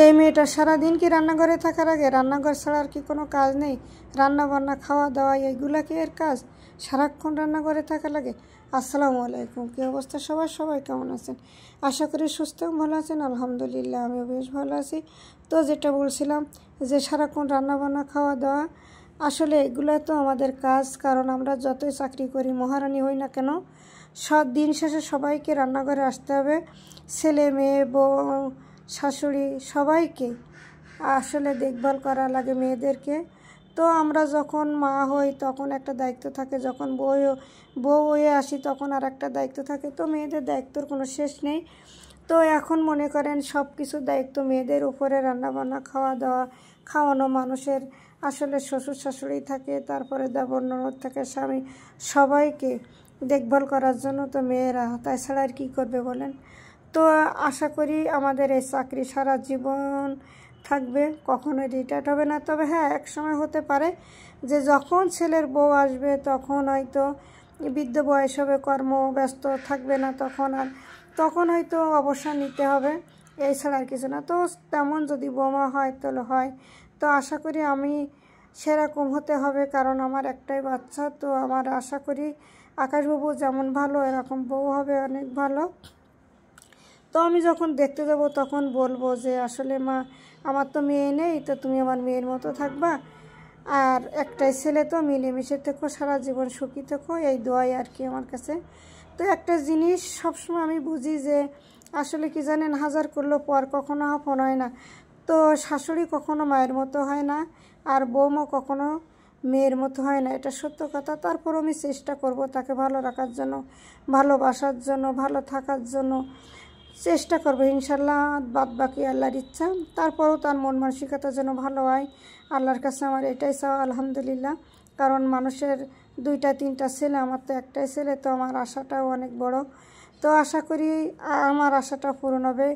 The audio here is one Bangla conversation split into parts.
এই মেয়েটা সারাদিন কি রান্নাঘরে থাকার আগে রান্নাঘর ছাড়া আর কি কোনো কাজ নেই? রান্না বান্না খাওয়া দাওয়া এইগুলা কি এর কাজ? সারাক্ষণ রান্নাঘরে থাকা লাগে। আসসালামু আলাইকুম, কী অবস্থা সবাই? সবাই কেমন আছেন? আশা করি সুস্থ ভালো আছেন। আলহামদুলিল্লাহ আমিও বেশ ভালো আছি। তো যেটা বলছিলাম যে সারাক্ষণ রান্না বান্না খাওয়া দাওয়া, আসলে এগুলো তো আমাদের কাজ। কারণ আমরা যতই চাকরি করি, মহারানী হই না কেন, সব দিন শেষে সবাইকে রান্নাঘরে আসতে হবে। ছেলে মেয়ে বউ শাশুড়ি সবাইকে আসলে দেখভাল করা লাগে মেয়েদেরকে। তো আমরা যখন মা হই তখন একটা দায়িত্ব থাকে, যখন বউ হয়ে আসি তখন আর একটা দায়িত্ব থাকে। তো মেয়েদের দায়িত্বর কোনো শেষ নেই। তো এখন মনে করেন সব কিছুর দায়িত্ব মেয়েদের উপরে, রান্নাবান্না খাওয়া দাওয়া খাওয়ানো। মানুষের আসলে শ্বশুর শাশুড়ি থাকে, তারপরে দেবর ননদ থাকে, স্বামী, সবাইকে দেখভাল করার জন্য তো মেয়েরা, তাছাড়া আর কী করবে বলেন? তো আশা করি আমাদের এই চাকরি সারা জীবন থাকবে, কখনোই রিটায়ার্ড হবে না। তবে হ্যাঁ, এক সময় হতে পারে যে যখন ছেলের বউ আসবে তখন হয়তো বৃদ্ধ বয়স হবে, কর্মব্যস্ত থাকবে না, তখন হয়তো অবসর নিতে হবে। এছাড়া আর কিছু না। তো তেমন যদি বৌমা হয় তাহলে হয়। তো আশা করি আমি সেরকম হতে হবে, কারণ আমার একটাই বাচ্চা। তো আমার আশা করি আকাশবাবু যেমন ভালো, এরকম বউ হবে অনেক ভালো। তো আমি যখন দেখতে যাব তখন বলবো যে আসলে মা, আমার তো মেয়ে নেই, তো তুমি আমার মেয়ের মতো থাকবা, আর একটাই ছেলে, তো মিলেমিশে থেকো, সারা জীবন সুখী থেকো, এই দোয়াই আর কি আমার কাছে। তো একটা জিনিস সবসময় আমি বুঝি যে আসলে কি জানেন, হাজার করলেও পর কখনো আপন হয় না। তো শাশুড়ি কখনো মায়ের মতো হয় না, আর বৌমা কখনো মেয়ের মতো হয় না, এটা সত্য কথা। তারপর আমি চেষ্টা করব তাকে ভালো রাখার জন্য, ভালোবাসার জন্য, ভালো থাকার জন্য চেষ্টা করবো ইনশাল্লাহ। বাদ বাকি আল্লাহর ইচ্ছা। তারপরেও তার মন মানসিকতা যেন ভালো হয়, আল্লাহর কাছে আমার এটাই চাওয়া, আলহামদুলিল্লাহ। কারণ মানুষের দুইটা তিনটা ছেলে, আমার তো একটাই ছেলে। তো আমার আশাটাও অনেক বড়। তো আশা করি আমার আশাটা পূরণ হবে।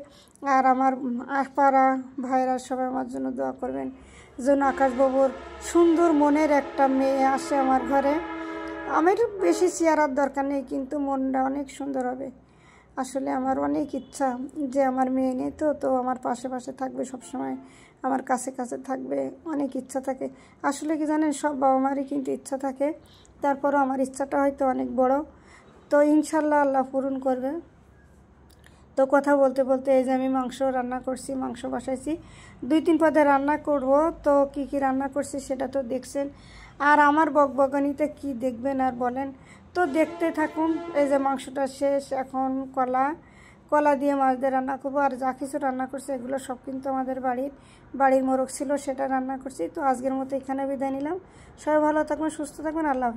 আর আমার পাড়া ভাইরা সবাই আমার জন্য দোয়া করবেন যেন আকাশবাবুর সুন্দর মনের একটা মেয়ে আসে আমার ঘরে। আমার বেশি চেয়ারার দরকার নেই, কিন্তু মনটা অনেক সুন্দর হবে। আসলে আমার অনেক ইচ্ছা যে আমার মেয়ে নেই, তো আমার পাশে পাশে থাকবে, সবসময় আমার কাছে কাছে থাকবে, অনেক ইচ্ছা থাকে। আসলে কি জানেন, সব বাবা মারই কিন্তু ইচ্ছা থাকে। তারপরও আমার ইচ্ছাটা হয়তো অনেক বড়। তো ইনশাল্লাহ আল্লাহ পূরণ করবে। তো কথা বলতে বলতে এই যে আমি মাংস রান্না করছি, মাংস বসাইছি, 2-3 পদে রান্না করব। তো কি কি রান্না করছি সেটা তো দেখছেন। আর আমার বকবকানিতে কি দেখবেন আর বলেন? তো দেখতে থাকুন। এই যে মাংসটা শেষ, এখন কলা দিয়ে মাছ দিয়ে রান্না করবো। আর যা কিছু রান্না করছি এগুলো সব কিন্তু আমাদের বাড়ির মোরগ ছিল, সেটা রান্না করছি। তো আজকের মতো এখানে বিদায় নিলাম। সবাই ভালো থাকবেন, সুস্থ থাকবেন, আল্লাহ হাফেজ।